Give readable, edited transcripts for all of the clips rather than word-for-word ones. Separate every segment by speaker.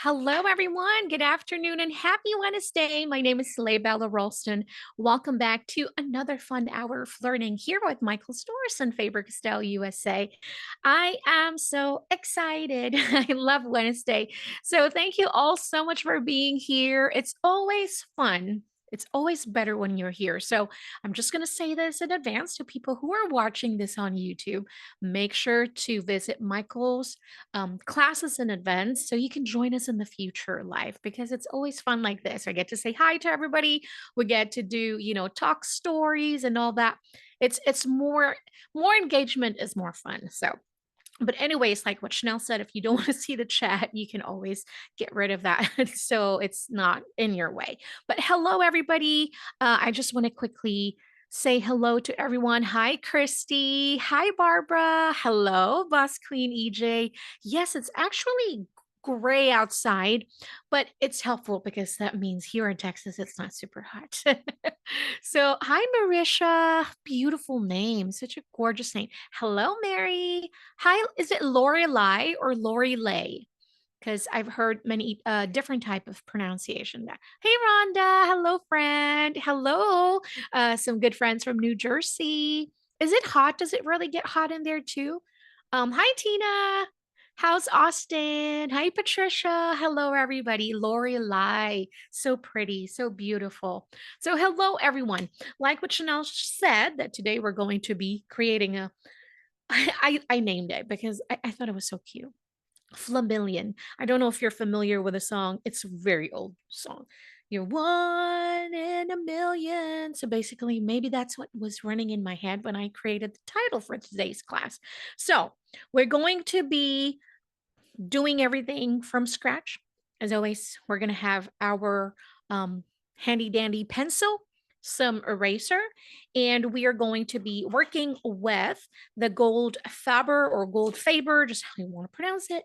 Speaker 1: Hello, everyone. Good afternoon and happy Wednesday. My name is Bella Ralston. Welcome back to another fun hour of learning here with Michael Stores and Faber Castell USA. I am so excited. I love Wednesday. So, thank you all so much for being here. It's always fun. It's always better when you're here. So, I'm just going to say this in advance to people who are watching this on YouTube. Make sure to visit Michael's classes and events so you can join us in the future live because it's always fun like this. I get to say hi to everybody. We get to do, talk stories and all that. It's more engagement is more fun. So but anyways, like what Chanel said, if you don't want to see the chat, you can always get rid of that. So it's not in your way. But hello, everybody. I just want to quickly say hello to everyone. Hi, Christy. Hi, Barbara. Hello, Boss Queen EJ. Yes, it's actually gray outside, but it's helpful because that means here in Texas, it's not super hot. So, hi, Marisha. Beautiful name. Such a gorgeous name. Hello, Mary. Hi, is it Lorelei or Lori Lay? Because I've heard many different type of pronunciation there. Hey, Rhonda. Hello, friend. Hello. Some good friends from New Jersey. Is it hot? Does it really get hot in there too? Hi, Tina. How's Austin? Hi, Patricia. Hello, everybody. Lori Lai. So pretty, so beautiful. So, hello, everyone. Like what Chanel said, that today we're going to be creating a I named it because I thought it was so cute. Fla-Million. I don't know if you're familiar with the song. It's a very old song. You're one in a million. So basically, maybe that's what was running in my head when I created the title for today's class. So we're going to be doing everything from scratch. As always, we're going to have our handy dandy pencil, some eraser, and we are going to be working with the Goldfaber or Goldfaber, just how you want to pronounce it.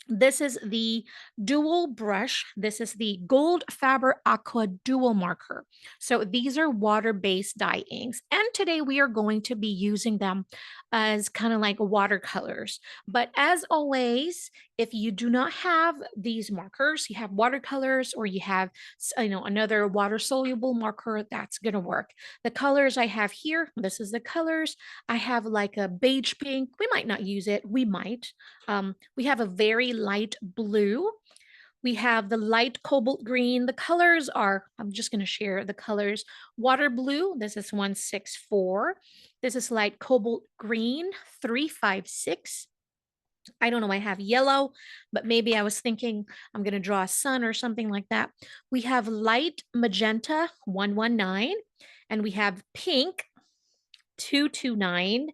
Speaker 1: This is the dual brush. This is the Goldfaber Aqua dual marker. So these are water-based dye inks. And today we are going to be using them as kind of like watercolors. But as always, if you do not have these markers, you have watercolors or you have, another water-soluble marker, that's going to work. The colors I have here, this is the colors. I have like a beige pink. We might not use it. We might. We have a very light blue. We have the light cobalt green. The colors are, I'm just going to share the colors. Water blue, this is 164. This is light cobalt green, 356. I don't know, I have yellow, but maybe I was thinking I'm going to draw a sun or something like that. We have light magenta, 119. And we have pink, 229,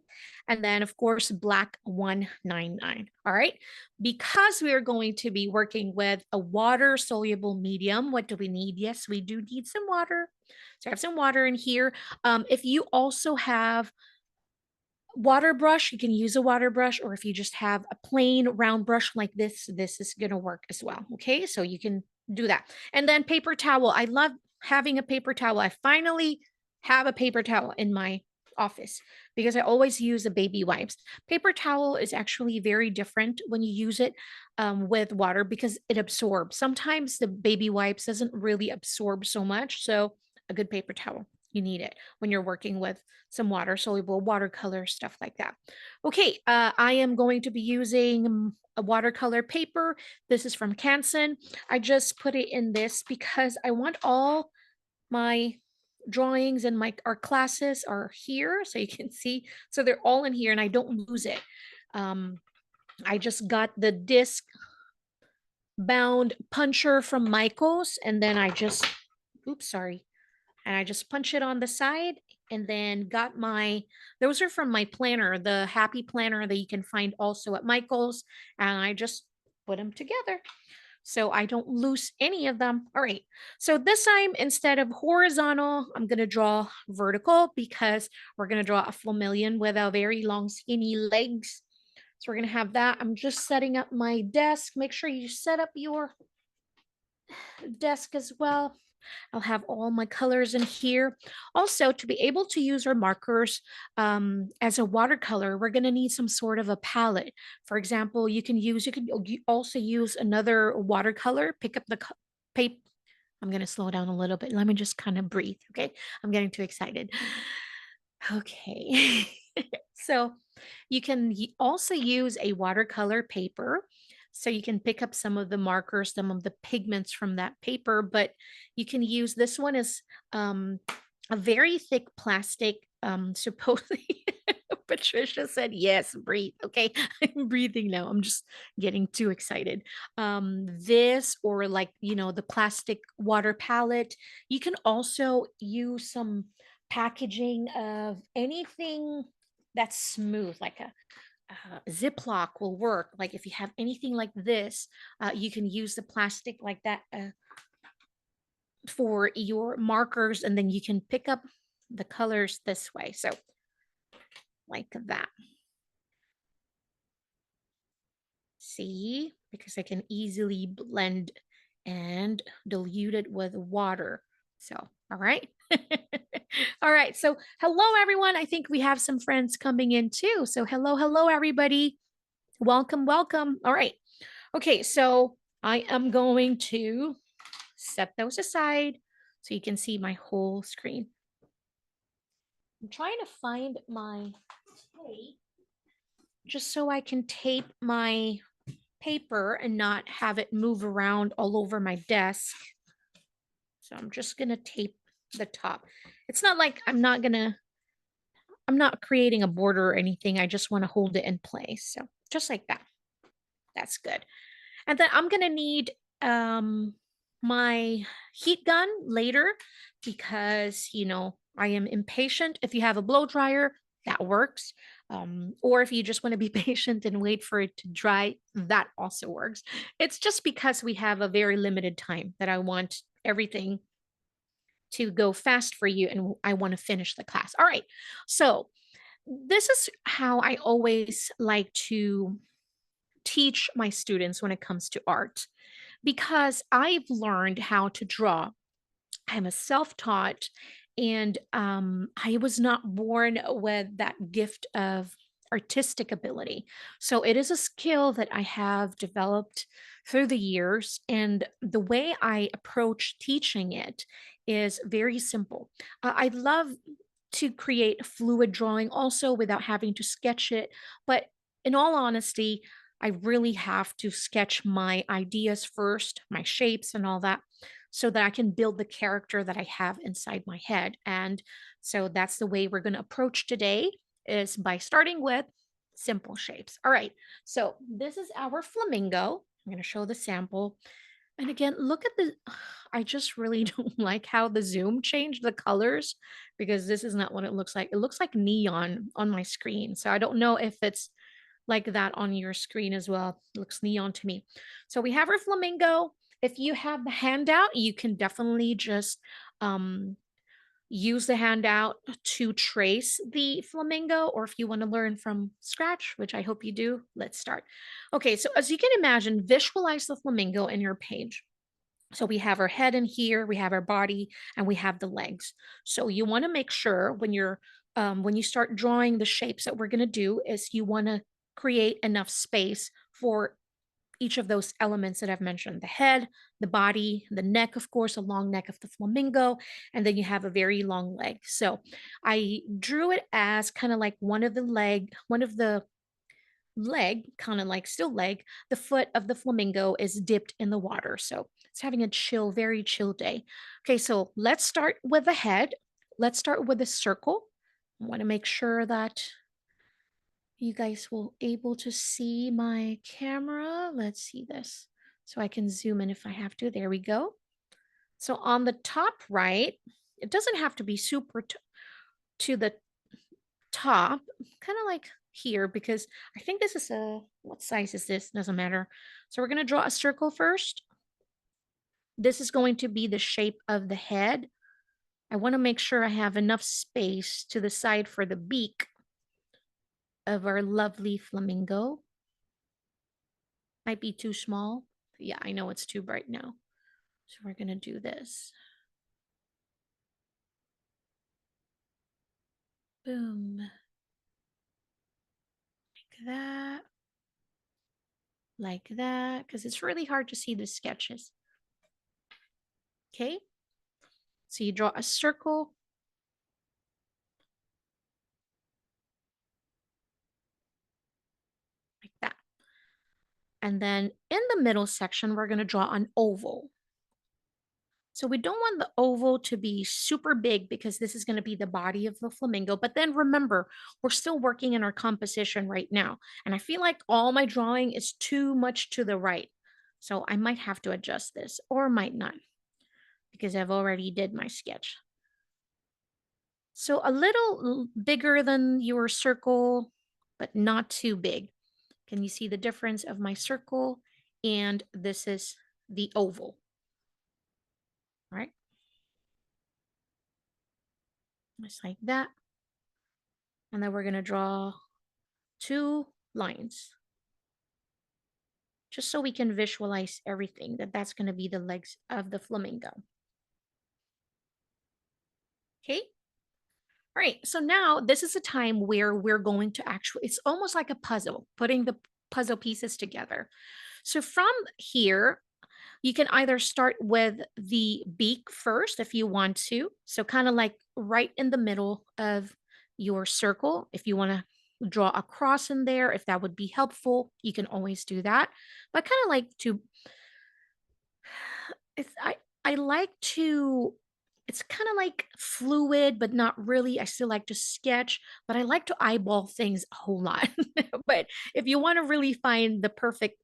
Speaker 1: and then of course black 199. All right, because we are going to be working with a water soluble medium, what do we need? Yes, we do need some water. So I have some water in here. If you also have water brush, you can use a water brush, or if you just have a plain round brush like this is going to work as well. Okay, so you can do that. And then paper towel. I love having a paper towel. I finally have a paper towel in my office because I always use the baby wipes. Paper towel is actually very different when you use it with water because it absorbs. Sometimes the baby wipes doesn't really absorb so much. So a good paper towel, you need it when you're working with some water soluble watercolor stuff like that. Okay, I am going to be using a watercolor paper. This is from Canson. I just put it in this because I want all my drawings and our classes are here so you can see, so they're all in here and I don't lose it. I just got the disc bound puncher from Michael's and then I just and I just punch it on the side and then got those are from my planner, the happy planner that you can find also at Michael's, and I just put them together so I don't lose any of them. All right, so this time instead of horizontal, I'm going to draw vertical because we're going to draw a Fla-Million with a very long skinny legs. So we're going to have that. I'm just setting up my desk. Make sure you set up your desk as well. I'll have all my colors in here. Also, to be able to use our markers as a watercolor, we're going to need some sort of a palette. For example, you can also use another watercolor, pick up the paper. I'm going to slow down a little bit. Let me just kind of breathe. Okay. I'm getting too excited. Okay. So you can also use a watercolor paper. So you can pick up some of the markers, some of the pigments from that paper, but you can use this one as a very thick plastic. Supposedly, Patricia said, yes, breathe. Okay. I'm breathing now. I'm just getting too excited. This or like, the plastic water palette. You can also use some packaging of anything that's smooth, like a Ziploc will work. Like if you have anything like this, you can use the plastic like that for your markers, and then you can pick up the colors this way. So like that. See, because I can easily blend and dilute it with water. So, all right. All right. So, hello, everyone. I think we have some friends coming in too. So, hello, everybody. Welcome, welcome. All right. Okay. So, I am going to set those aside so you can see my whole screen. I'm trying to find my tape just so I can tape my paper and not have it move around all over my desk. So I'm just going to tape the top. It's not like I'm not creating a border or anything. I just want to hold it in place. So just like that. That's good. And then I'm going to need my heat gun later because, I am impatient. If you have a blow dryer, that works. Or if you just want to be patient and wait for it to dry, that also works. It's just because we have a very limited time that I want everything to go fast for you and I want to finish the class. All right. So, this is how I always like to teach my students when it comes to art because I've learned how to draw. I'm a self taught, and I was not born with that gift of artistic ability. So it is a skill that I have developed through the years. And the way I approach teaching it is very simple. I love to create fluid drawing also without having to sketch it. But in all honesty, I really have to sketch my ideas first, my shapes and all that, so that I can build the character that I have inside my head. And so that's the way we're going to approach today is by starting with simple shapes. All right. So this is our flamingo. I'm going to show the sample. And again, look at the, I just really don't like how the zoom changed the colors because this is not what it looks like. It looks like neon on my screen. So I don't know if it's like that on your screen as well. It looks neon to me. So we have our flamingo. If you have the handout, you can definitely just um, use the handout to trace the flamingo, or if you want to learn from scratch, which I hope you do, let's start. Okay, so as you can imagine, visualize the flamingo in your page. So we have our head in here, we have our body, and we have the legs. So you want to make sure when you start drawing the shapes that we're going to do is you want to create enough space for each of those elements that I've mentioned: the head, the body, the neck, of course, a long neck of the flamingo, and then you have a very long leg. So I drew it as kind of like one of the leg, kind of like still leg, the foot of the flamingo is dipped in the water. So it's having a chill, very chill day. Okay, so let's start with the head. Let's start with a circle. I want to make sure that you guys will able to see my camera. Let's see this. So I can zoom in if I have to. There we go. So on the top right, it doesn't have to be super to the top, kind of like here, because I think this is what size is this? Doesn't matter. So we're going to draw a circle first. This is going to be the shape of the head. I want to make sure I have enough space to the side for the beak of our lovely flamingo. Might be too small. Yeah, I know it's too bright now. So we're going to do this. Boom. Like that. Like that. Because it's really hard to see the sketches. Okay. So you draw a circle. Like that. And then in the middle section, we're going to draw an oval. So we don't want the oval to be super big because this is going to be the body of the flamingo. But then remember, we're still working in our composition right now. And I feel like all my drawing is too much to the right. So I might have to adjust this or might not because I've already did my sketch. So a little bigger than your circle, but not too big. Can you see the difference of my circle? And this is the oval, right? Just like that. And then we're going to draw 2 lines just so we can visualize everything that's going to be the legs of the flamingo. Okay. All right. So now this is a time where we're going to actually, it's almost like a puzzle, putting the puzzle pieces together. So from here, you can either start with the beak first if you want to. So kind of like right in the middle of your circle. If you want to draw a cross in there, if that would be helpful, you can always do that. But I kind of like to, it's, I like to, it's kind of like fluid, but not really. I still like to sketch, but I like to eyeball things a whole lot. But if you want to really find the perfect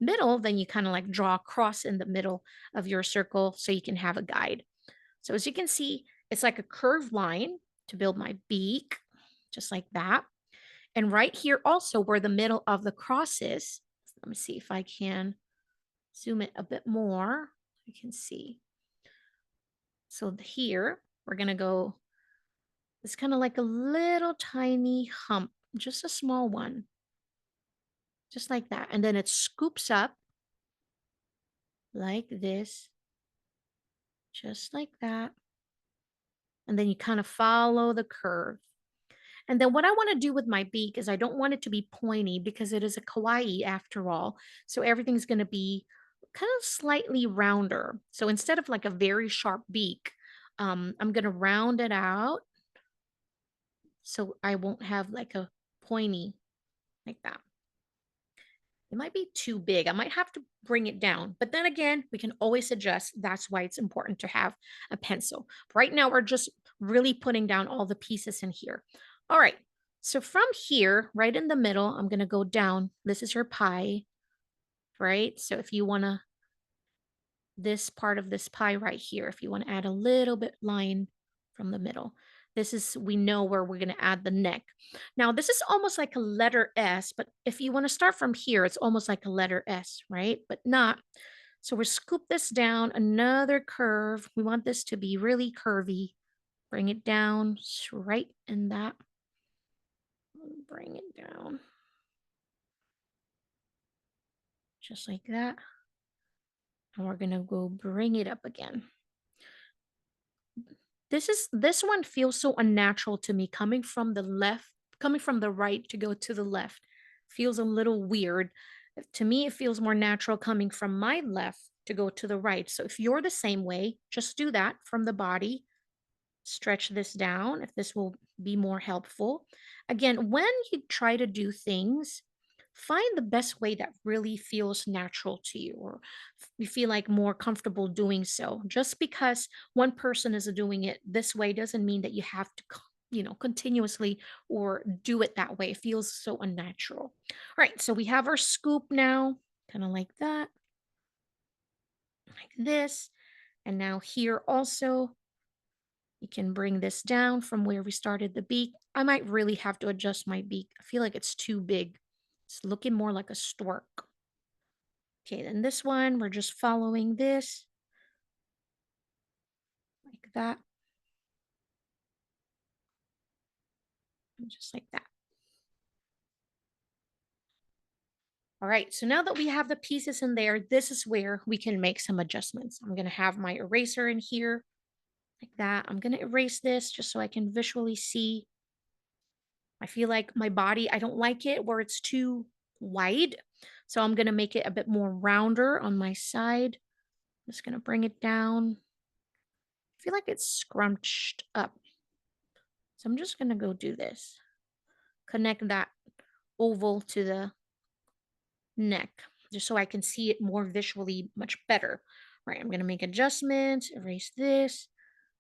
Speaker 1: middle, then you kind of like draw a cross in the middle of your circle so you can have a guide. So as you can see, it's like a curved line to build my beak, just like that. And right here also where the middle of the cross is, let me see if I can zoom it a bit more. You can see. So here we're going to go, it's kind of like a little tiny hump, just a small one, just like that. And then it scoops up like this, just like that. And then you kind of follow the curve. And then what I want to do with my beak is I don't want it to be pointy because it is a kawaii after all. So everything's going to be kind of slightly rounder. So instead of like a very sharp beak, I'm going to round it out so I won't have like a pointy like that. It might be too big. I might have to bring it down. But then again, we can always adjust. That's why it's important to have a pencil. Right now, we're just really putting down all the pieces in here. All right. So from here, right in the middle, I'm going to go down. This is your pie, right? So if you want to, this part of this pie right here, if you want to add a little bit line from the middle. This is, we know where we're going to add the neck. Now, this is almost like a letter S, but if you want to start from here, it's almost like a letter S, right? But not. So we'll scoop this down, another curve. We want this to be really curvy. Bring it down right in that. Bring it down. Just like that. And we're going to go bring it up again. This one feels so unnatural to me coming from the left, coming from the right to go to the left. Feels a little weird. To me, it feels more natural coming from my left to go to the right. So if you're the same way, just do that from the body. Stretch this down if this will be more helpful. Again, when you try to do things, find the best way that really feels natural to you or you feel like more comfortable doing so. Just because one person is doing it this way doesn't mean that you have to continuously or do it that way. It feels so unnatural. All right, so we have our scoop now, kind of like that, like this. And now here also, you can bring this down from where we started the beak. I might really have to adjust my beak. I feel like it's too big. It's looking more like a stork. Okay, then this one, we're just following this like that. And just like that. All right, so now that we have the pieces in there, this is where we can make some adjustments. I'm going to have my eraser in here like that. I'm going to erase this just so I can visually see I feel like my body, I don't like it where it's too wide. So I'm going to make it a bit more rounder on my side. Just going to bring it down. I feel like it's scrunched up. So I'm just going to go do this. Connect that oval to the neck just so I can see it more visually much better. All right, I'm going to make adjustments, erase this,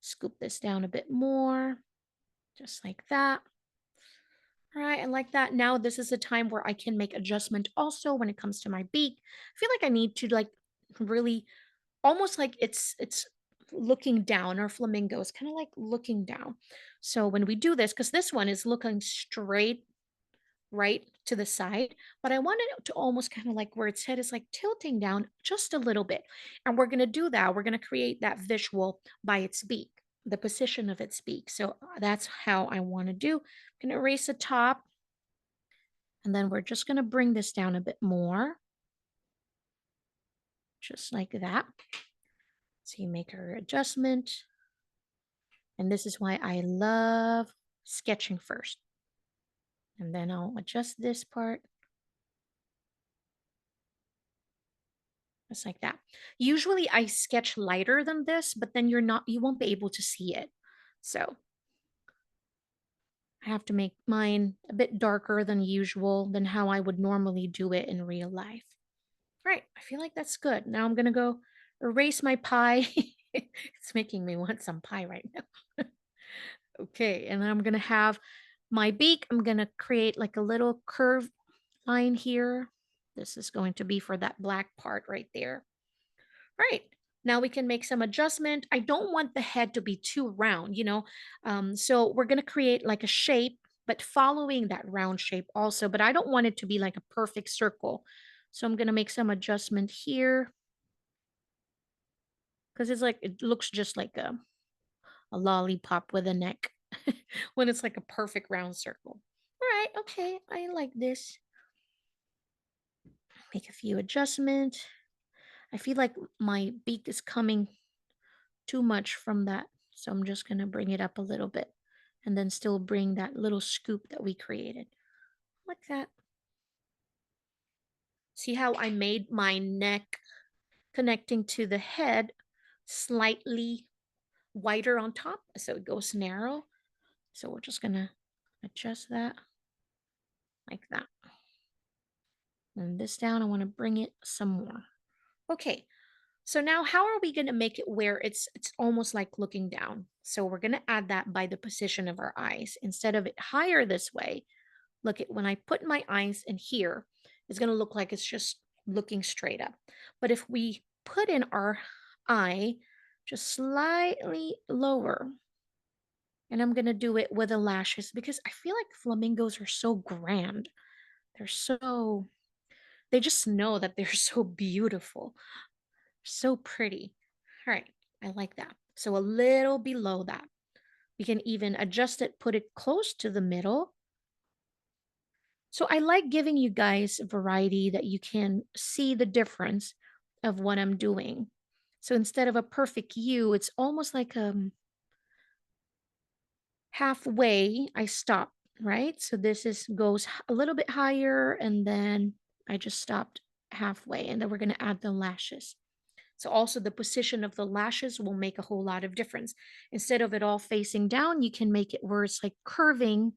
Speaker 1: scoop this down a bit more, just like that. All right, I like that. Now this is a time where I can make adjustment also when it comes to my beak. I feel like I need to like really almost like it's looking down. Our flamingo is kind of like looking down. So when we do this, because this one is looking straight right to the side, but I wanted it to almost kind of like where its head is like tilting down just a little bit. And we're going to do that. We're going to create that visual by its beak, the position of its beak. So that's how I want to do. I'm going to erase the top, and then we're just going to bring this down a bit more, just like that. So you make our adjustment. And this is why I love sketching first. And then I'll adjust this part. Just like that. Usually I sketch lighter than this, but then you won't be able to see it. So I have to make mine a bit darker than usual than how I would normally do it in real life. Right, I feel like that's good. Now I'm gonna go erase my pie. It's making me want some pie right now. Okay, and then I'm gonna have my beak. I'm gonna create like a little curve line here. This is going to be for that black part right there. Right. Now we can make some adjustment. I don't want the head to be too round, so we're going to create like a shape, but following that round shape also. But I don't want it to be like a perfect circle. So I'm going to make some adjustment here because it looks just like a lollipop with a neck when it's like a perfect round circle. All right. Okay. I like this. Make a few adjustments. I feel like my beak is coming too much from that. So I'm just going to bring it up a little bit and then still bring that little scoop that we created. Like that. See how I made my neck connecting to the head slightly wider on top so it goes narrow. So we're just going to adjust that like that. And this down, I want to bring it some more. Okay, so now how are we going to make it where it's almost like looking down? So we're going to add that by the position of our eyes. Instead of it higher this way, look at when I put my eyes in here, it's going to look like it's just looking straight up. But if we put in our eye just slightly lower, and I'm going to do it with the lashes because I feel like flamingos are so grand. They're so, they just know that they're so beautiful. So pretty. All right, I like that. So a little below that. We can even adjust it, put it close to the middle. So I like giving you guys a variety that you can see the difference of what I'm doing. So instead of a perfect U, it's almost like halfway I stop, right? So this is goes a little bit higher and then I just stopped halfway and then we're going to add the lashes. So also the position of the lashes will make a whole lot of difference. Instead of it all facing down, you can make it where it's like curving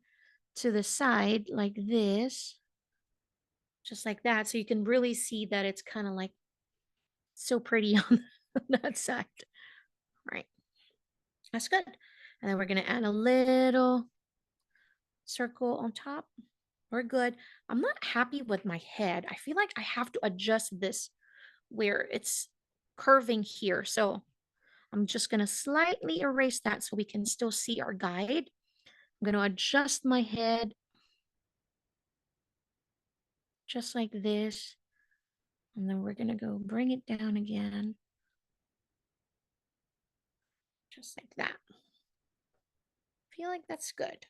Speaker 1: to the side like this, just like that. So you can really see that it's kind of like so pretty on that side. Right. That's good. And then we're going to add a little circle on top. We're good. I'm not happy with my head. I feel like I have to adjust this where it's curving here. So I'm just going to slightly erase that so we can still see our guide. I'm going to adjust my head just like this. And then we're going to go bring it down again. Just like that. I feel like that's good.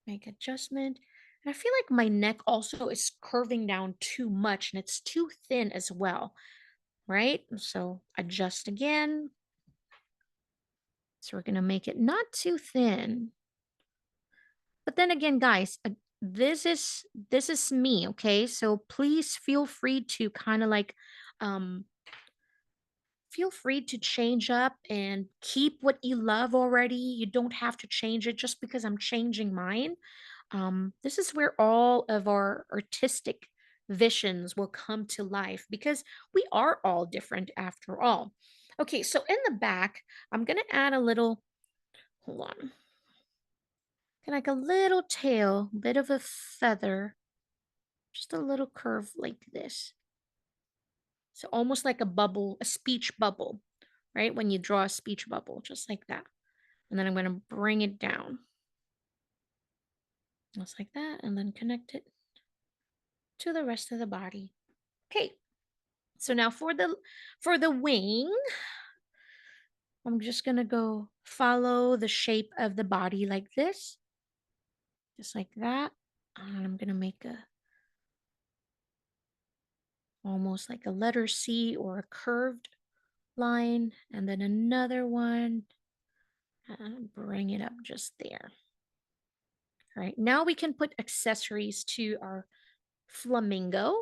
Speaker 1: Make adjustment. And I feel like my neck also is curving down too much and it's too thin as well, right? So adjust again. So we're going to make it not too thin. But then again, guys, this is me, okay? So please feel free to kind of like um feel free to change up and keep what you love already. You don't have to change it just because I'm changing mine. This is where all of our artistic visions will come to life because we are all different after all. Okay, so in the back, I'm going to add a little, hold on, like a little tail, bit of a feather, just a little curve like this. So almost like a bubble, a speech bubble, right? When you draw a speech bubble, just like that. And then I'm going to bring it down just like that and then connect it to the rest of the body. Okay. So now for the wing, I'm just going to go follow the shape of the body like this, just like that. And I'm going to make a almost like a letter C or a curved line and then another one and bring it up just there. All right. Now we can put accessories to our flamingo.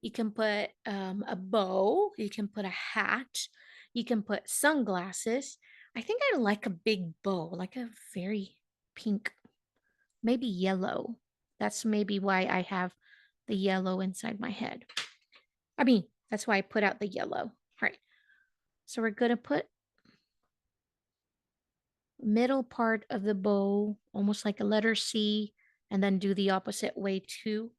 Speaker 1: You can put a bow. You can put a hat. You can put sunglasses. I think I like a big bow, like a very pink, maybe yellow. That's maybe why I have the yellow inside my head. I mean, that's why I put out the yellow. All right. So we're going to put middle part of the bow, almost like a letter C, and then do the opposite way too.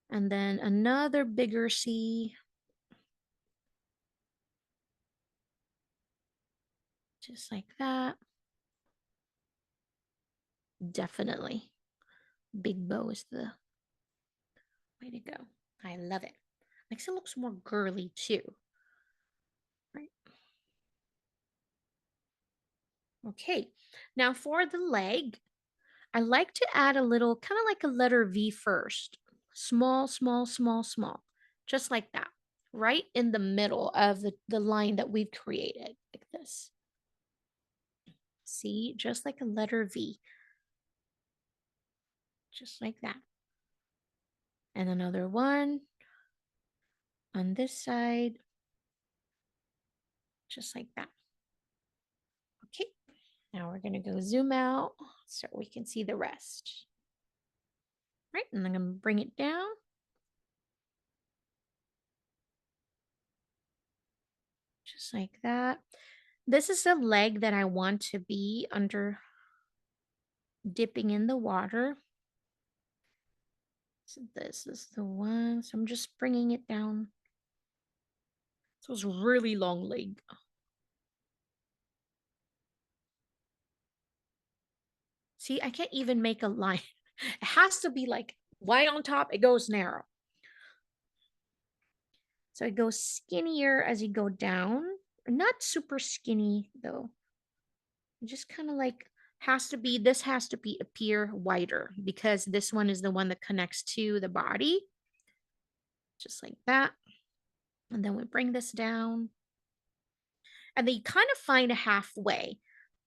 Speaker 1: And then another bigger C, just like that. Definitely. Big bow is the way to go. I love it. Makes it looks more girly too. Right. Okay. Now for the leg, I like to add a little kind of like a letter V first. Small, small, small, small. Just like that. Right in the middle of the line that we've created. Like this. See, just like a letter V. Just like that. And another one on this side. Just like that. Okay. Now we're going to go zoom out so we can see the rest. Right, and I'm going to bring it down. Just like that. This is the leg that I want to be under dipping in the water. So this is the one. So I'm just bringing it down. So it's really long leg. See, I can't even make a line. It has to be like wide on top. It goes narrow. So it goes skinnier as you go down. Not super skinny though. Just kind of like this has to be appear wider because this one is the one that connects to the body. Just like that. And then we bring this down. And then you kind of find a halfway.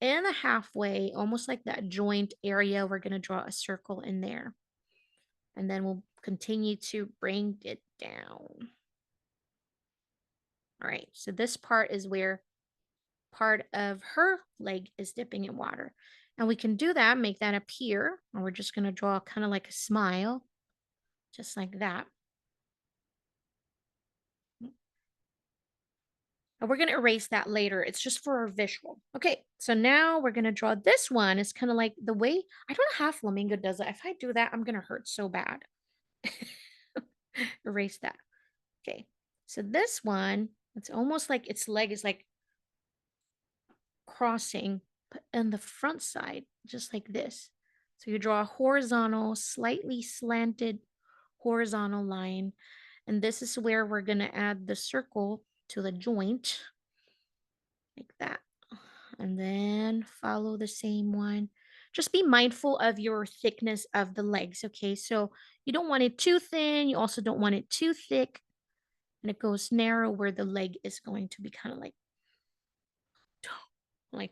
Speaker 1: And the halfway, almost like that joint area, we're going to draw a circle in there. And then we'll continue to bring it down. All right, so this part is where part of her leg is dipping in water. And we can do that, make that appear. And we're just going to draw kind of like a smile, just like that. And we're going to erase that later. It's just for our visual. Okay, so now we're going to draw this one. It's kind of like the way, I don't know how flamingo does it. If I do that, I'm going to hurt so bad. Erase that. Okay, so this one, it's almost like its leg is like crossing, but on the front side, just like this. So you draw a horizontal, slightly slanted horizontal line. And this is where we're going to add the circle to the joint, like that. And then follow the same one. Just be mindful of your thickness of the legs, okay? So you don't want it too thin. You also don't want it too thick. And it goes narrow where the leg is going to be kind of like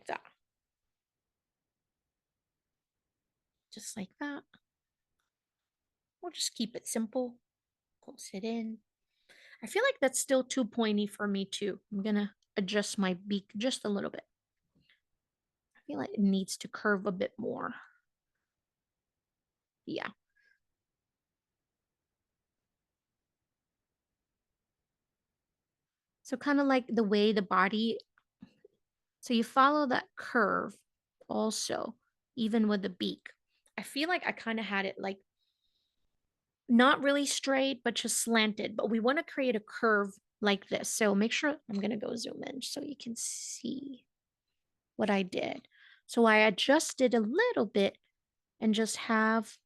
Speaker 1: that. just like that. We'll just keep it simple. Close it in. I feel like that's still too pointy for me too. I'm gonna adjust my beak just a little bit. I feel like it needs to curve a bit more. Yeah. So kind of like the way the body, so you follow that curve also, even with the beak. I feel like I kind of had it like not really straight, but just slanted. But we want to create a curve like this. So make sure I'm going to go zoom in so you can see what I did. So I adjusted a little bit and just have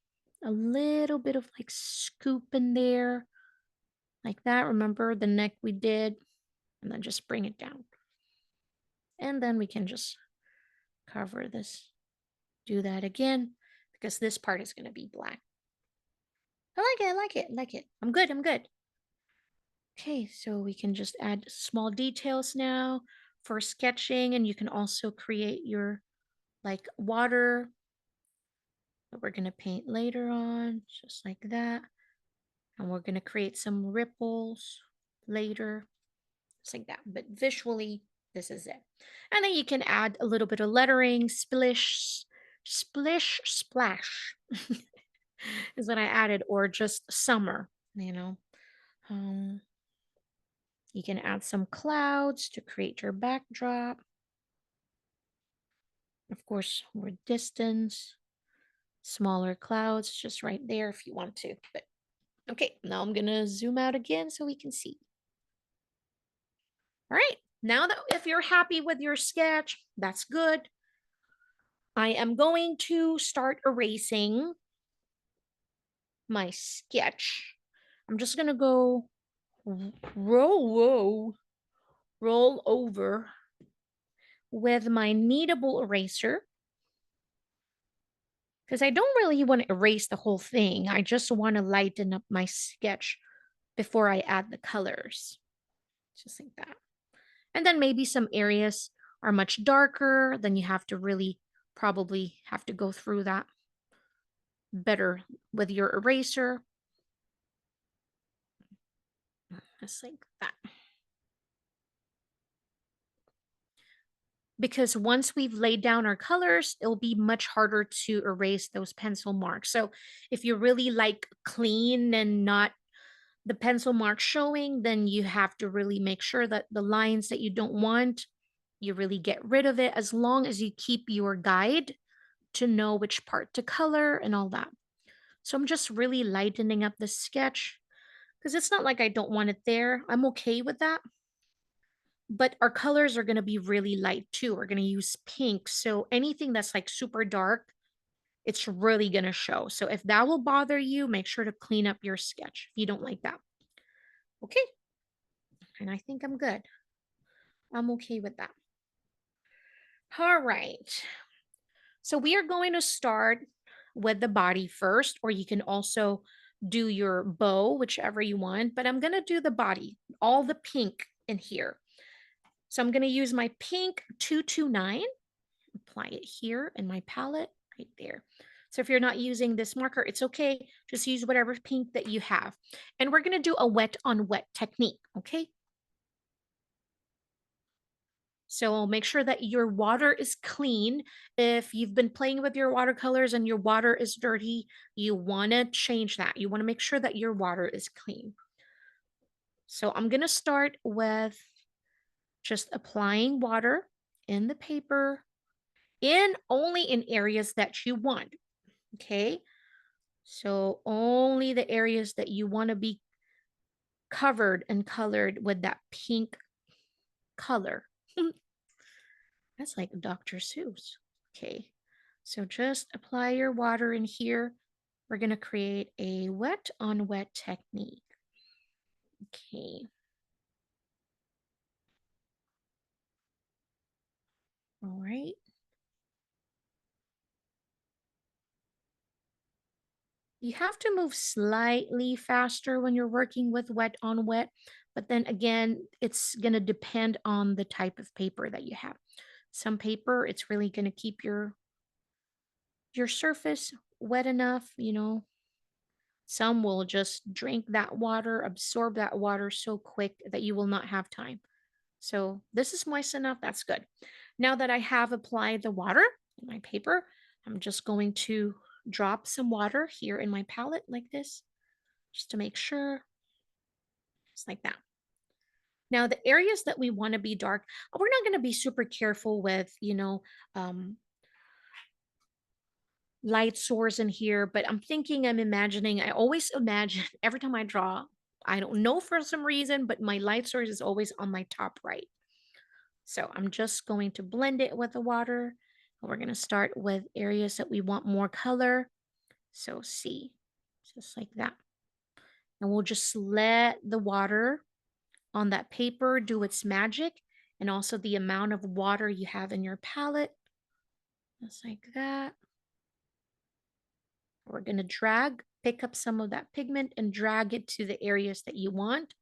Speaker 1: a little bit of like scoop in there like that. Remember the neck we did, and then just bring it down. And then we can just cover this. Do that again because this part is going to be black. I like it. I like it. I like it. I'm good. I'm good. Okay, so we can just add small details now for sketching, and you can also create your like water that we're going to paint later on, just like that. And we're going to create some ripples later, just like that. But visually, this is it. And then you can add a little bit of lettering, splish, splish, splash is what I added, or just summer, you know. Um, you can add some clouds to create your backdrop. Of course, more distance, smaller clouds, just right there if you want to. But okay, now I'm gonna zoom out again so we can see. All right, now that if you're happy with your sketch, that's good. I am going to start erasing my sketch. I'm just gonna go roll over with my kneadable eraser because I don't really want to erase the whole thing. I just want to lighten up my sketch before I add the colors. Just like that. And then maybe some areas are much darker, then you have to really probably have to go through that better with your eraser. Just like that. Because once we've laid down our colors, it'll be much harder to erase those pencil marks. So if you really like clean and not the pencil mark showing, then you have to really make sure that the lines that you don't want, you really get rid of it as long as you keep your guide to know which part to color and all that. So I'm just really lightening up the sketch because it's not like I don't want it there. I'm okay with that. But our colors are going to be really light too. We're going to use pink. So anything that's like super dark, it's really going to show. So if that will bother you, make sure to clean up your sketch if you don't like that. Okay. And I think I'm good. I'm okay with that. All right. So we are going to start with the body first, or you can also do your bow, whichever you want. But I'm going to do the body, all the pink in here. So I'm going to use my pink 229, apply it here in my palette right there. So if you're not using this marker, it's okay. Just use whatever pink that you have. And we're going to do a wet on wet technique, okay? So make sure that your water is clean. If you've been playing with your watercolors and your water is dirty, you want to change that. You want to make sure that your water is clean. So I'm going to start with just applying water in the paper only in areas that you want. Okay. So only the areas that you want to be covered and colored with that pink color. That's like Dr. Seuss. Okay, so just apply your water in here. We're going to create a wet on wet technique. Okay. All right. You have to move slightly faster when you're working with wet on wet, but then again, it's going to depend on the type of paper that you have. Some paper, it's really going to keep your surface wet enough, some will just drink that water, absorb that water so quick that you will not have time. So this is moist enough, that's good. Now that I have applied the water in my paper, I'm just going to drop some water here in my palette like this, just to make sure, just like that. Now, the areas that we want to be dark, we're not going to be super careful with, um, light source in here, but I'm imagining, I always imagine every time I draw, I don't know for some reason, but my light source is always on my top right. So I'm just going to blend it with the water. And we're going to start with areas that we want more color. So see, just like that. And we'll just let the water on that paper do its magic, and also the amount of water you have in your palette. Just like that. We're going to pick up some of that pigment and drag it to the areas that you want.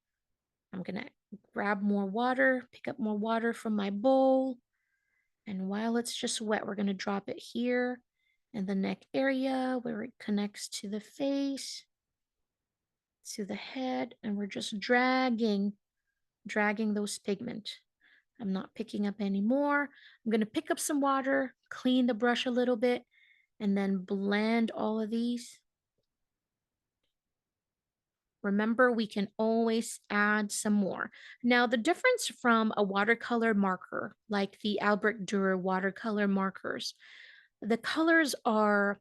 Speaker 1: I'm going to grab more water, pick up more water from my bowl. And while it's just wet, we're going to drop it here in the neck area where it connects to the face, to the head, and we're just dragging those pigment. I'm not picking up any more. I'm going to pick up some water, clean the brush a little bit, and then blend all of these. Remember, we can always add some more. Now, the difference from a watercolor marker, like the Albrecht Dürer watercolor markers, the colors are,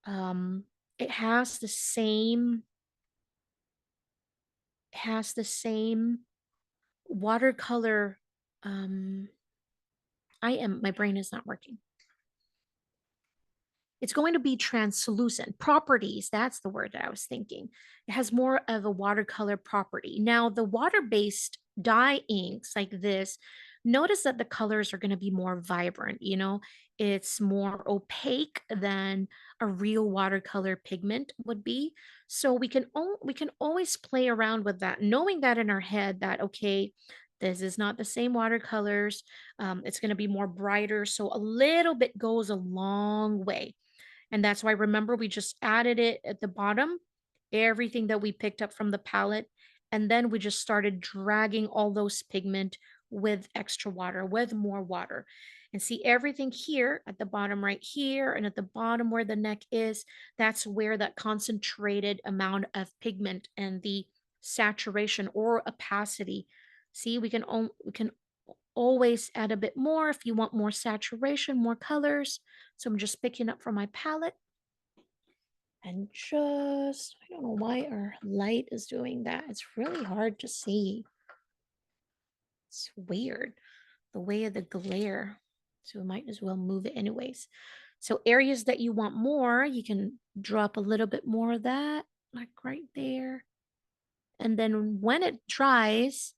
Speaker 1: um, it has the same, watercolor, um, my brain is not working. It's going to be translucent properties. That's the word that I was thinking. It has more of a watercolor property. Now, the water-based dye inks like this, notice that the colors are going to be more vibrant. It's more opaque than a real watercolor pigment would be. So we can always play around with that, knowing that in our head that, okay, this is not the same watercolors. It's going to be more brighter. So a little bit goes a long way. And that's why, remember, we just added it at the bottom, everything that we picked up from the palette. And then we just started dragging all those pigment with extra water, with more water. And see everything here at the bottom right here and at the bottom where the neck is, that's where that concentrated amount of pigment and the saturation or opacity. See, we can always add a bit more if you want more saturation, more colors. So I'm just picking up from my palette and just, I don't know why our light is doing that. It's really hard to see. It's weird, the way of the glare. So we might as well move it anyways. So areas that you want more, you can drop a little bit more of that, like right there. And then when it dries,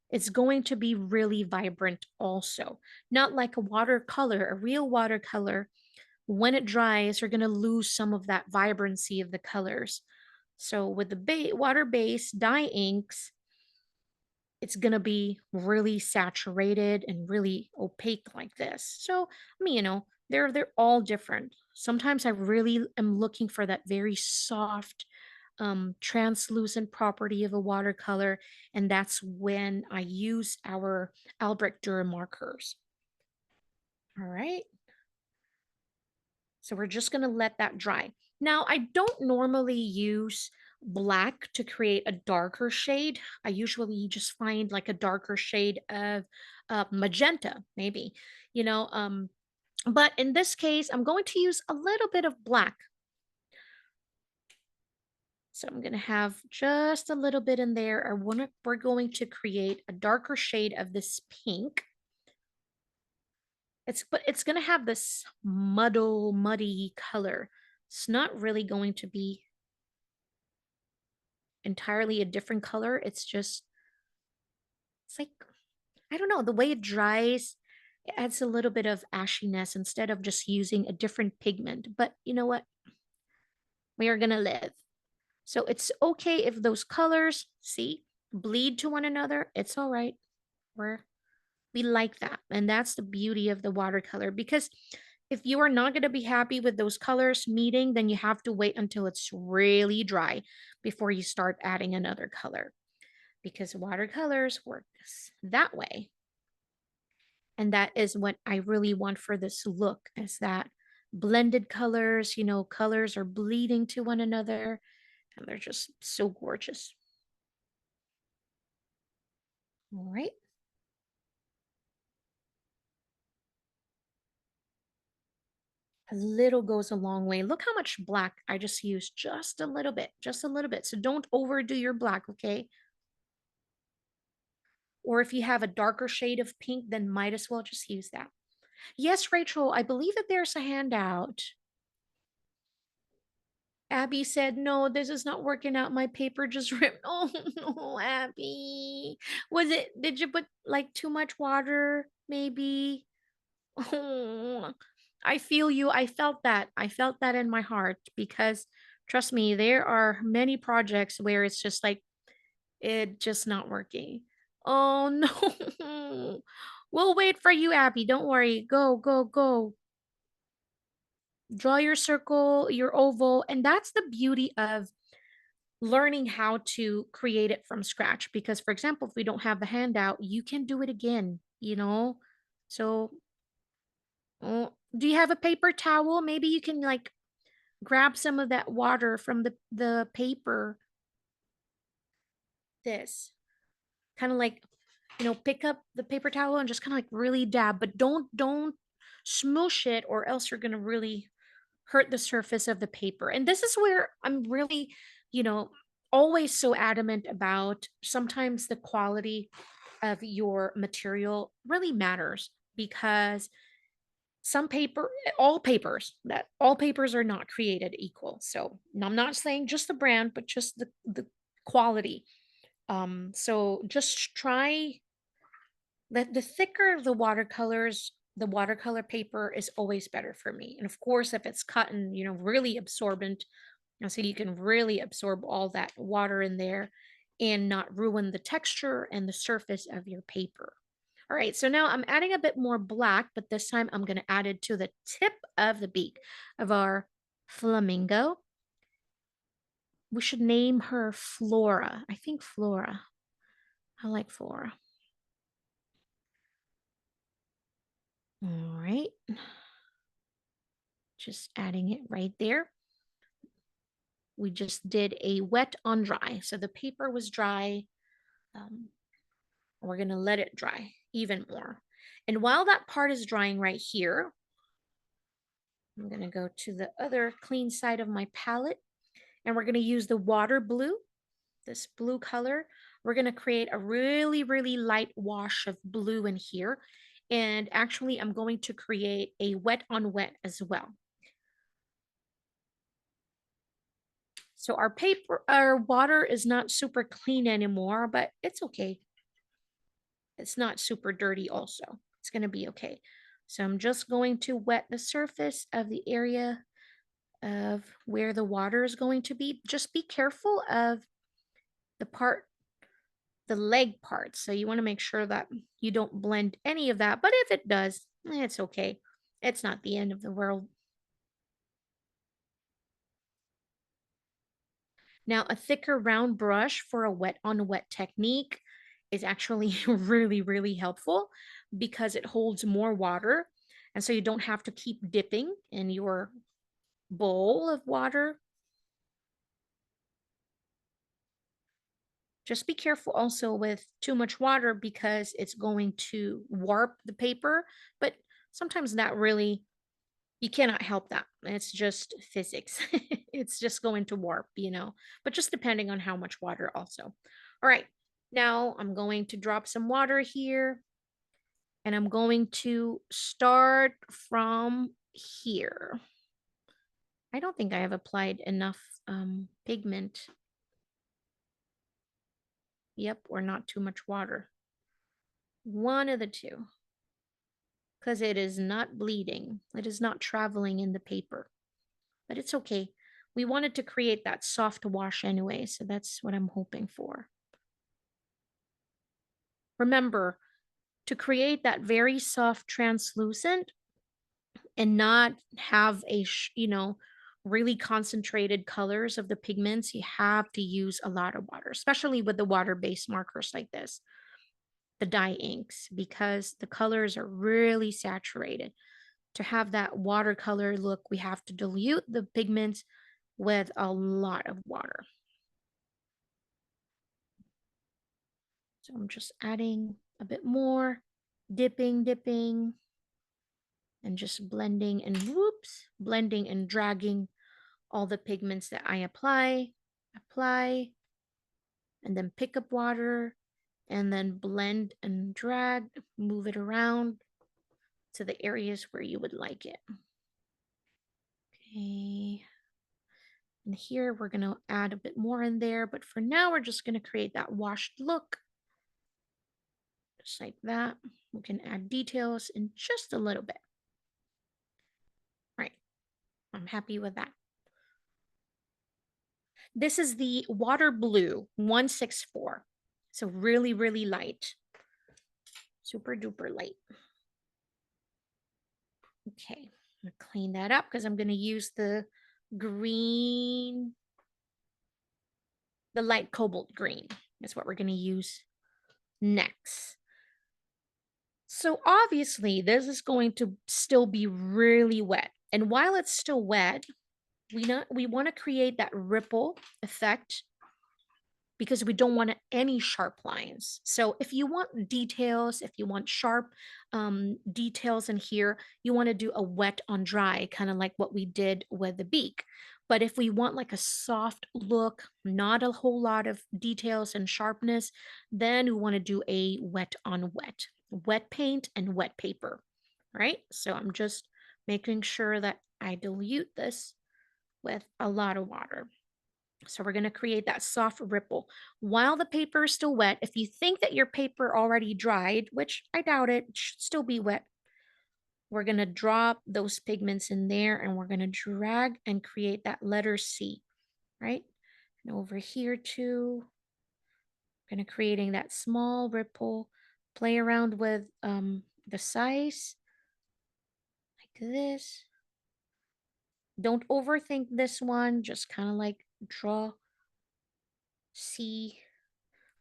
Speaker 1: it's going to be really vibrant also. Not like a watercolor, a real watercolor. When it dries, you're going to lose some of that vibrancy of the colors. So with the water-based dye inks, it's going to be really saturated and really opaque like this. So, I mean, they're all different. Sometimes I really am looking for that very soft, translucent property of a watercolor, and that's when I use our Albrecht Dürer markers. All right. So we're just going to let that dry. Now, I don't normally use black to create a darker shade. I usually just find like a darker shade of magenta, maybe, you know. But in this case, I'm going to use a little bit of black. So I'm going to have just a little bit in there. We're going to create a darker shade of this pink. But it's going to have this muddy color. It's not really going to be entirely a different color. It's like, I don't know, the way it dries, it adds a little bit of ashiness instead of just using a different pigment. But you know what? We are going to live. So it's okay if those colors, see, bleed to one another. It's all right. We like that. And that's the beauty of the watercolor, because If you are not going to be happy with those colors meeting, then you have to wait until it's really dry before you start adding another color, because watercolors works that way. And that is what I really want for this look, is that blended colors, colors are bleeding to one another and they're just so gorgeous. All right. A little goes a long way. Look how much black I just used, just a little bit, just a little bit. So don't overdo your black, okay? Or if you have a darker shade of pink, then might as well just use that. Yes, Rachel, I believe that there's a handout. Abby said, no, this is not working out. My paper just ripped. Oh, no, Abby. Did you put like too much water, maybe? Oh, I feel you. I felt that. I felt that in my heart because trust me, there are many projects where it's just like, it just not working. Oh, no. We'll wait for you, Abby. Don't worry. Go, go, go. Draw your circle, your oval. And that's the beauty of learning how to create it from scratch. Because, for example, if we don't have the handout, you can do it again. So, do you have a paper towel? Maybe you can like grab some of that water from the paper. This kind of like, pick up the paper towel and just kind of like really dab, but don't smoosh it or else you're going to really hurt the surface of the paper. And this is where I'm really, you know, always so adamant about sometimes the quality of your material really matters, because all papers are not created equal. So I'm not saying just the brand, but just the quality. So just try the thicker the watercolors, the watercolor paper is always better for me. And of course, if it's cotton, really absorbent, so you can really absorb all that water in there and not ruin the texture and the surface of your paper. All right, so now I'm adding a bit more black, but this time I'm going to add it to the tip of the beak of our flamingo. We should name her Flora. I think Flora. I like Flora. All right. Just adding it right there. We just did a wet on dry. So the paper was dry. We're going to let it dry even more. And while that part is drying right here, I'm going to go to the other clean side of my palette, and we're going to use the water blue, this blue color. We're going to create a really, really light wash of blue in here. And actually, I'm going to create a wet on wet as well. So our water is not super clean anymore, but it's okay. It's not super dirty also. It's going to be okay. So I'm just going to wet the surface of the area of where the water is going to be. Just be careful of the leg part. So you want to make sure that you don't blend any of that. But if it does, it's okay. It's not the end of the world. Now, a thicker round brush for a wet on wet technique is actually really, really helpful because it holds more water. And so you don't have to keep dipping in your bowl of water. Just be careful also with too much water because it's going to warp the paper. But sometimes that really, you cannot help that. It's just physics. It's just going to warp, but just depending on how much water also. All right, now I'm going to drop some water here and I'm going to start from here. I don't think I have applied enough pigment. Yep, or not too much water. One of the two. Because it is not bleeding. It is not traveling in the paper. But it's okay. We wanted to create that soft wash anyway, so that's what I'm hoping for. Remember, to create that very soft translucent, and not have really concentrated colors of the pigments, you have to use a lot of water, especially with the water-based markers like this, the dye inks, because the colors are really saturated. To have that watercolor look, we have to dilute the pigments with a lot of water. So I'm just adding a bit more, dipping, and just blending and whoops, blending and dragging all the pigments that I apply, and then pick up water, and then blend and drag, move it around to the areas where you would like it. Okay. And here we're going to add a bit more in there, but for now we're just going to create that washed look. Just like that. We can add details in just a little bit. Right. I'm happy with that. This is the Water Blue 164. So really, really light. Super duper light. Okay, I'm gonna clean that up because I'm gonna use the green, the light cobalt green. That's what we're gonna use next. So obviously this is going to still be really wet. And while it's still wet, we want to create that ripple effect because we don't want any sharp lines. So if you want details, if you want sharp details in here, you want to do a wet on dry, kind of like what we did with the beak. But if we want like a soft look, not a whole lot of details and sharpness, then we want to do a wet on wet, wet paint and wet paper, right? So I'm just making sure that I dilute this with a lot of water. So we're going to create that soft ripple. While the paper is still wet, if you think that your paper already dried, which I doubt it should still be wet, we're going to drop those pigments in there and we're going to drag and create that letter C, right? And over here too, going to creating that small ripple, play around with the size like this. Don't overthink this one, just kind of like draw C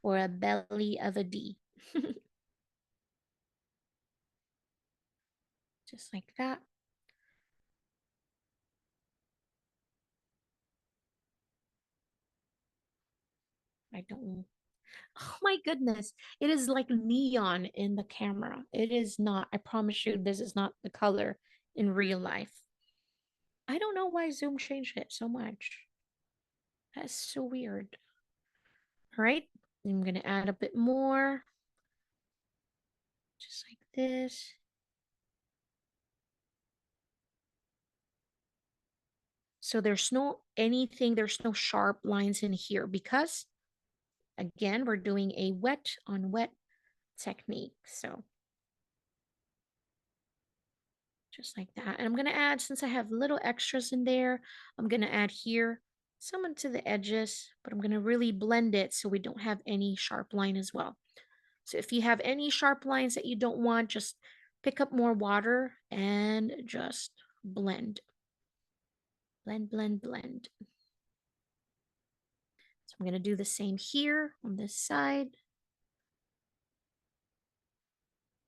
Speaker 1: or a belly of a D. Just like that. I don't. Oh my goodness. It is like neon in the camera. It is not. I promise you, this is not the color in real life. I don't know why Zoom changed it so much. That's so weird. All right. I'm going to add a bit more. Just like this. So there's no sharp lines in here because again, we're doing a wet on wet technique. So just like that. And I'm going to add, since I have little extras in there, I'm going to add here some into the edges, but I'm going to really blend it so we don't have any sharp line as well. So if you have any sharp lines that you don't want, just pick up more water and just blend. Blend. So I'm going to do the same here on this side.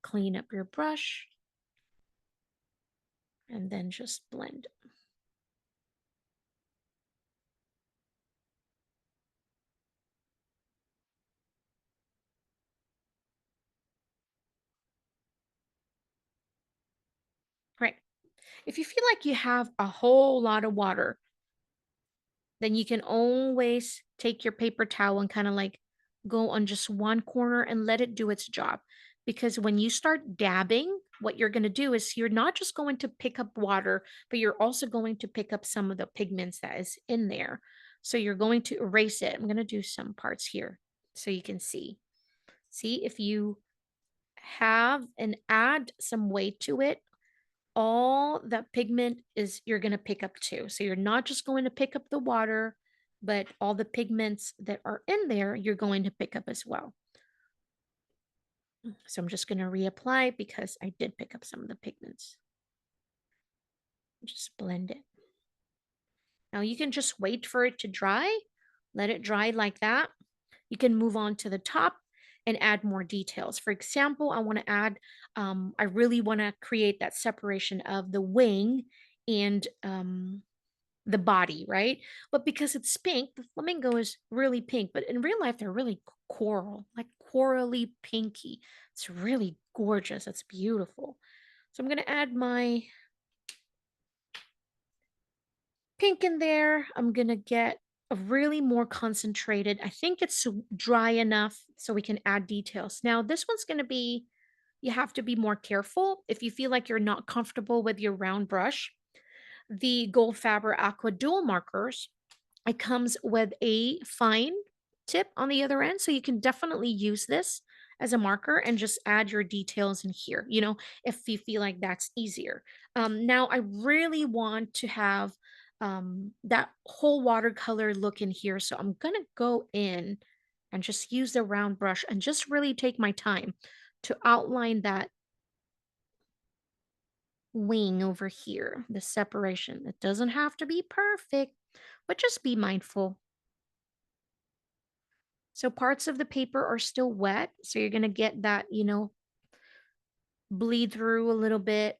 Speaker 1: Clean up your brush and then just blend. Right. If you feel like you have a whole lot of water, then you can always take your paper towel and kind of like go on just one corner and let it do its job. Because when you start dabbing, what you're going to do is you're not just going to pick up water, but you're also going to pick up some of the pigments that is in there. So you're going to erase it. I'm going to do some parts here so you can see. See, if you have and add some weight to it, all that pigment is you're going to pick up too. So you're not just going to pick up the water, but all the pigments that are in there, you're going to pick up as well. So I'm just going to reapply because I did pick up some of the pigments. Just blend it. Now you can just wait for it to dry. Let it dry like that. You can move on to the top and add more details. For example, I want to add, I really want to create that separation of the wing and the body, right? But because it's pink, the flamingo is really pink, but in real life, they're really coral, like corally pinky. It's really gorgeous. It's beautiful. So I'm going to add my pink in there. I'm going to get a really more concentrated. I think it's dry enough so we can add details. Now, this one's going to be, you have to be more careful. If you feel like you're not comfortable with your round brush, the Goldfaber Aqua dual markers, it comes with a fine tip on the other end, so you can definitely use this as a marker and just add your details in here, if you feel like that's easier. Now, I really want to have that whole watercolor look in here, so I'm gonna go in and just use the round brush and just really take my time to outline that wing over here, the separation. It doesn't have to be perfect, but just be mindful. So parts of the paper are still wet, so you're going to get that, bleed through a little bit,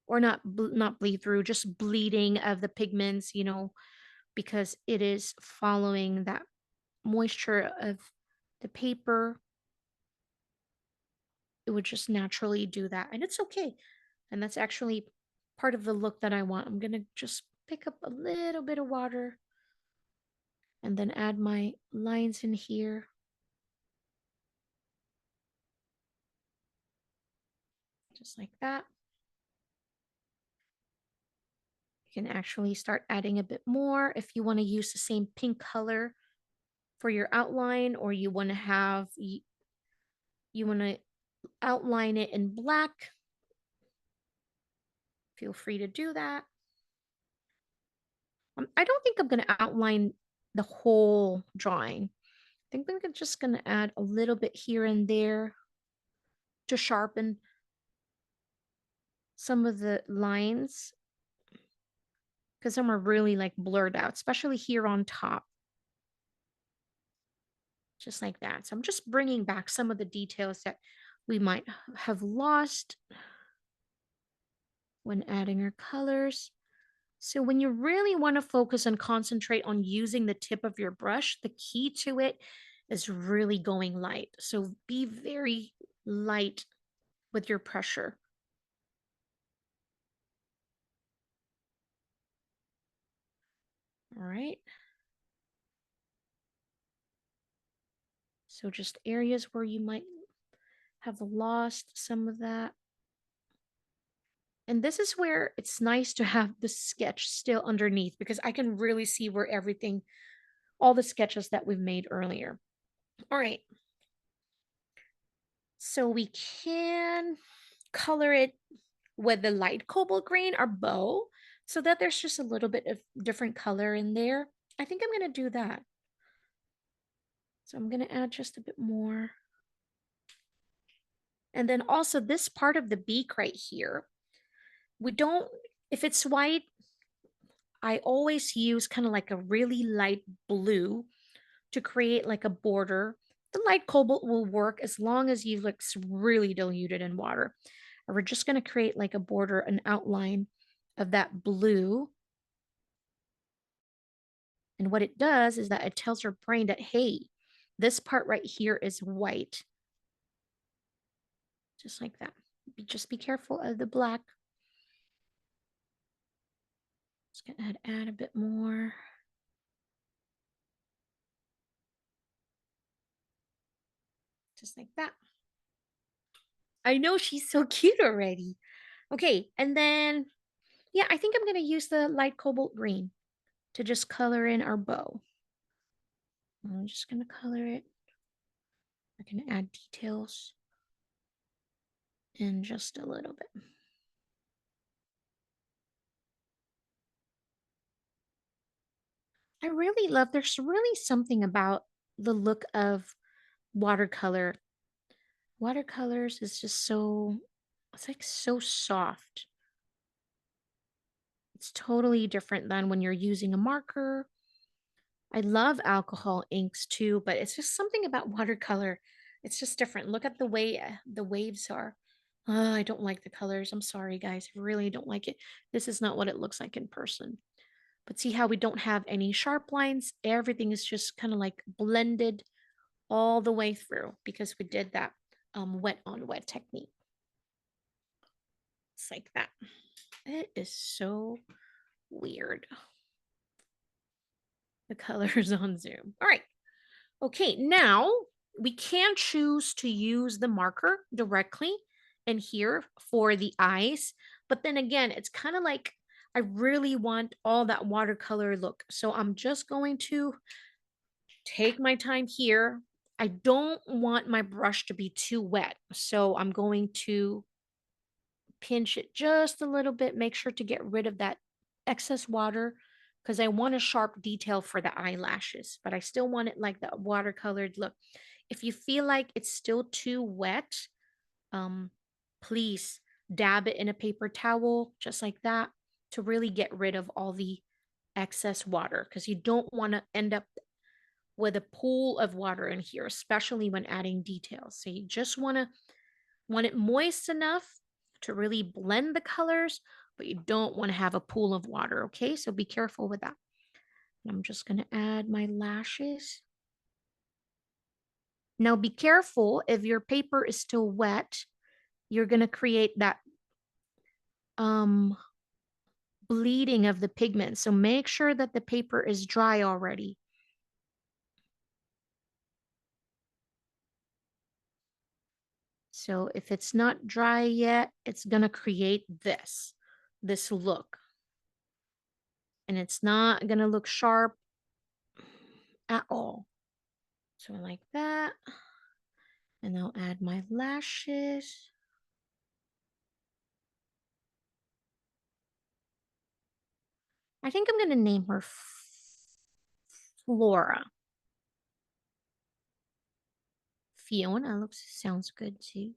Speaker 1: or not bleed through, just bleeding of the pigments, because it is following that moisture of the paper. It would just naturally do that, and it's okay. And that's actually part of the look that I want. I'm going to just pick up a little bit of water and then add my lines in here, just like that. You can actually start adding a bit more if you want to use the same pink color for your outline, or you want to you want to outline it in black. Feel free to do that. I don't think I'm going to outline the whole drawing. I think I'm just going to add a little bit here and there to sharpen some of the lines, because some are really like blurred out, especially here on top. Just like that. So I'm just bringing back some of the details that we might have lost when adding our colors. So when you really want to focus and concentrate on using the tip of your brush, the key to it is really going light. So be very light with your pressure. All right. So just areas where you might have lost some of that. And this is where it's nice to have the sketch still underneath, because I can really see where everything, all the sketches that we've made earlier. All right. So we can color it with the light cobalt green or bow, so that there's just a little bit of different color in there. I think I'm going to do that. So I'm going to add just a bit more. And then also this part of the beak right here, we don't, if it's white, I always use kind of like a really light blue to create like a border. The light cobalt will work as long as you like really dilute it in water. And we're just going to create like a border, an outline of that blue. And what it does is that it tells your brain that, hey, this part right here is white. Just like that. Just be careful of the black. Just gonna add a bit more. Just like that. I know she's so cute already. Okay, and then, yeah, I think I'm gonna use the light cobalt green to just color in our bow. I'm just gonna color it. I can add details in just a little bit. I really love, there's really something about the look of watercolor. Watercolors is just so, it's like so soft. It's totally different than when you're using a marker. I love alcohol inks too, but it's just something about watercolor. It's just different. Look at the way the waves are. I don't like the colors. I'm sorry, guys. I really don't like it. This is not what it looks like in person. But see how we don't have any sharp lines? Everything is just kind of like blended all the way through because we did that wet on wet technique. It's like that. It is so weird. The colors on Zoom. All right. Okay, now we can choose to use the marker directly in here for the eyes. But then again, it's kind of like I really want all that watercolor look. So I'm just going to take my time here. I don't want my brush to be too wet. So I'm going to pinch it just a little bit, make sure to get rid of that excess water because I want a sharp detail for the eyelashes, but I still want it like the watercolored look. If you feel like it's still too wet, um, please dab it in a paper towel just like that to really get rid of all the excess water because you don't want to end up with a pool of water in here, especially when adding details. So you just want it moist enough to really blend the colors, but you don't want to have a pool of water, okay? So be careful with that. I'm just going to add my lashes. Now be careful if your paper is still wet, you're going to create that bleeding of the pigment. So make sure that the paper is dry already. So if it's not dry yet, it's going to create this look. And it's not going to look sharp at all. So like that. And I'll add my lashes. I think I'm going to name her Flora. Fiona sounds good too.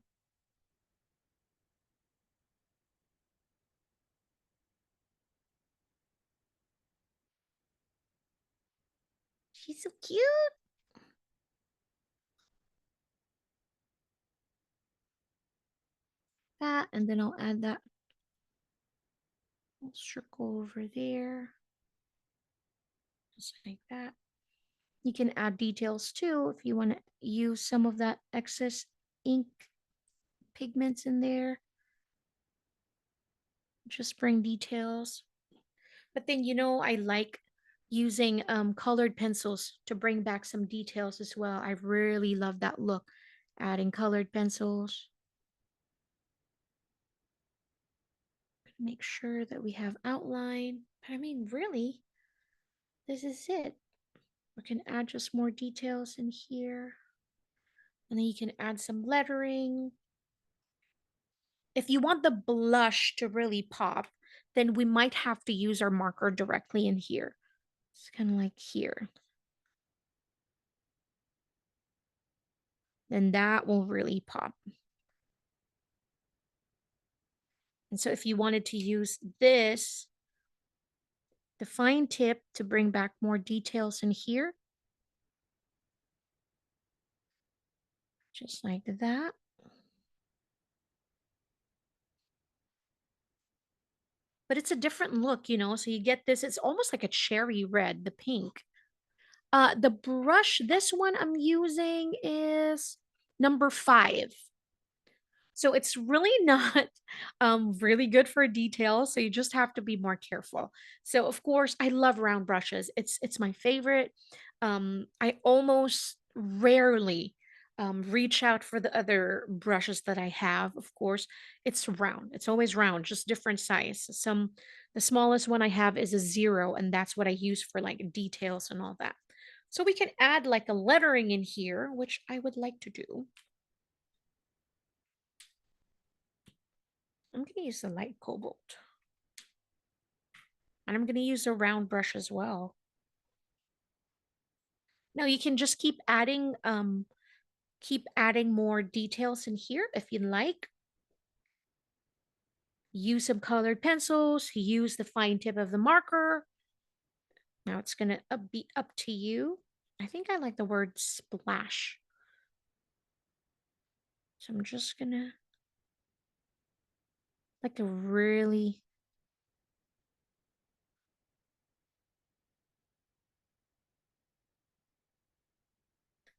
Speaker 1: She's so cute. That, and then I'll add that little circle over there. Just like that. You can add details too if you want to use some of that excess ink pigments in there. Just bring details. But then, I like using colored pencils to bring back some details as well. I really love that look, adding colored pencils. Make sure that we have outline. But I mean, really, this is it. We can add just more details in here. And then you can add some lettering. If you want the blush to really pop, then we might have to use our marker directly in here. It's kind of like here. Then that will really pop. And so if you wanted to use this, the fine tip to bring back more details in here, just like that. But it's a different look, so you get this, it's almost like a cherry red, the pink. The brush, this one I'm using is number 5. So it's really not really good for detail. So you just have to be more careful. So of course, I love round brushes. It's my favorite. I almost rarely reach out for the other brushes that I have. Of course, it's round. It's always round, just different size. The smallest one I have is a 0, and that's what I use for like details and all that. So we can add like a lettering in here, which I would like to do. I'm going to use the light cobalt. And I'm going to use a round brush as well. Now you can just keep adding more details in here if you like. use some colored pencils, use the fine tip of the marker. Now it's going to be up to you. I think I like the word splash. So I'm just going to like a really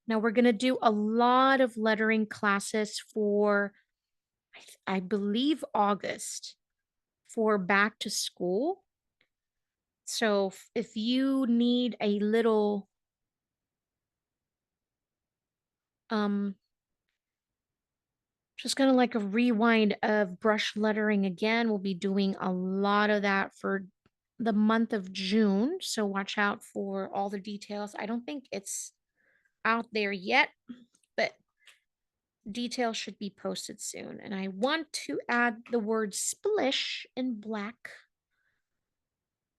Speaker 1: Now we're going to do a lot of lettering classes for I believe August for back to school. So if you need a little um just kind of like a rewind of brush lettering again, we'll be doing a lot of that for the month of June. So watch out for all the details. I don't think it's out there yet, but details should be posted soon. And I want to add the word splish in black.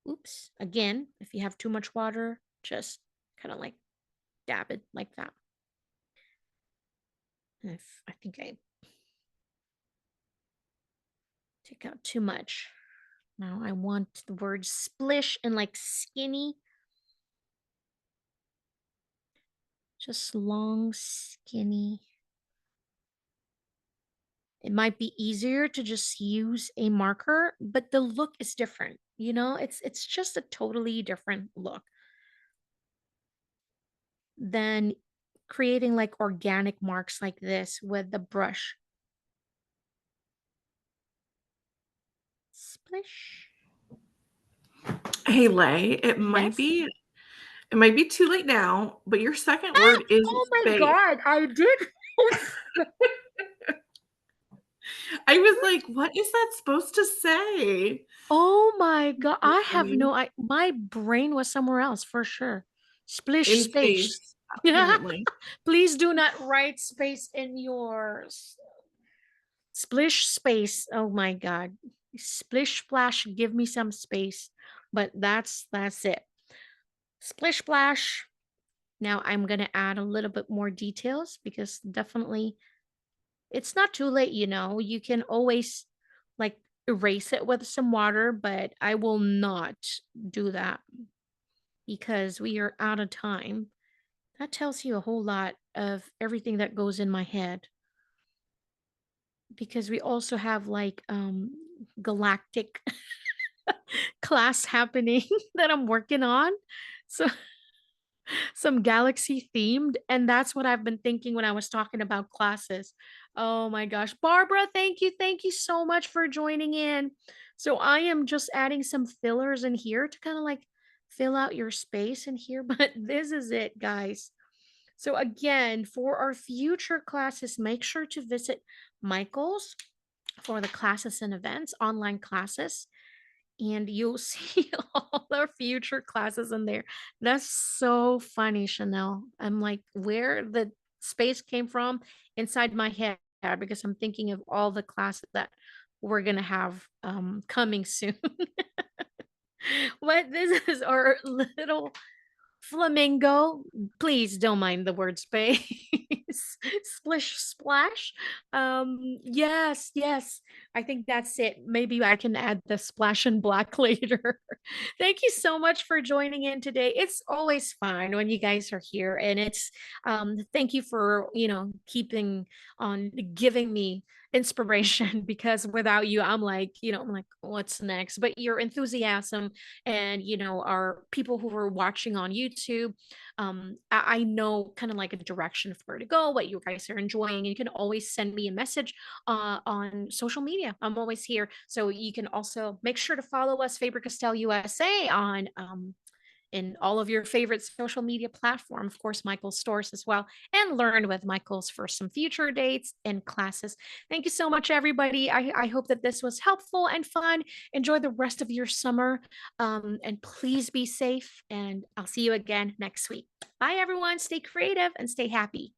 Speaker 1: Oops. Again, if you have too much water, just kind of like dab it like that. If I think I take out too much. Now I want the word splish and like skinny. Just long, skinny. It might be easier to just use a marker, but the look is different. You know, it's just a totally different look than creating like organic marks like this with the brush. Splish.
Speaker 2: Hey, Lay,
Speaker 1: Yes.
Speaker 2: it might be too late now, but your second
Speaker 1: Ah!
Speaker 2: word is
Speaker 1: Oh my
Speaker 2: space.
Speaker 1: god, I did.
Speaker 2: I was like, what is that supposed to say?
Speaker 1: Oh my god,
Speaker 2: So
Speaker 1: I have
Speaker 2: funny.
Speaker 1: my brain was somewhere else for sure. Splish
Speaker 2: In
Speaker 1: space.
Speaker 2: space, apparently.
Speaker 1: Please do not write space in yours. Splish space. Oh my god. Splish splash, give me some space. But that's it. Splish splash. Now I'm going to add a little bit more details because definitely it's not too late, you know. You can always like erase it with some water, but I will not do that because we are out of time. That tells you a whole lot of everything that goes in my head because we also have like galactic class happening that I'm working on. So some galaxy themed, and that's what I've been thinking when I was talking about classes. Oh my gosh, Barbara, thank you so much for joining in. So I am just adding some fillers in here to kind of like fill out your space in here, but this is it, guys. So again, for our future classes, make sure to visit Michael's for the classes and events, online classes, and you'll see all our future classes in there. That's so funny, Chanel. I'm like, where the space came from inside my head because I'm thinking of all the classes that we're gonna have coming soon. But this is our little flamingo. Please don't mind the word space. Splish splash. Yes, yes. I think that's it. Maybe I can add the splash and black later. Thank you so much for joining in today. It's always fun when you guys are here. And it's thank you for, keeping on giving me inspiration because without you, I'm like, what's next? But your enthusiasm and our people who are watching on YouTube, I know kind of like a direction of where to go, what you guys are enjoying. You can always send me a message on social media. I'm always here, so you can also make sure to follow us, Faber Castell USA, on in all of your favorite social media platform, of course, Michael's stores as well, and learn with Michael's for some future dates and classes. Thank you so much, everybody. I hope that this was helpful and fun. Enjoy the rest of your summer, and please be safe. And I'll see you again next week. Bye, everyone. Stay creative and stay happy.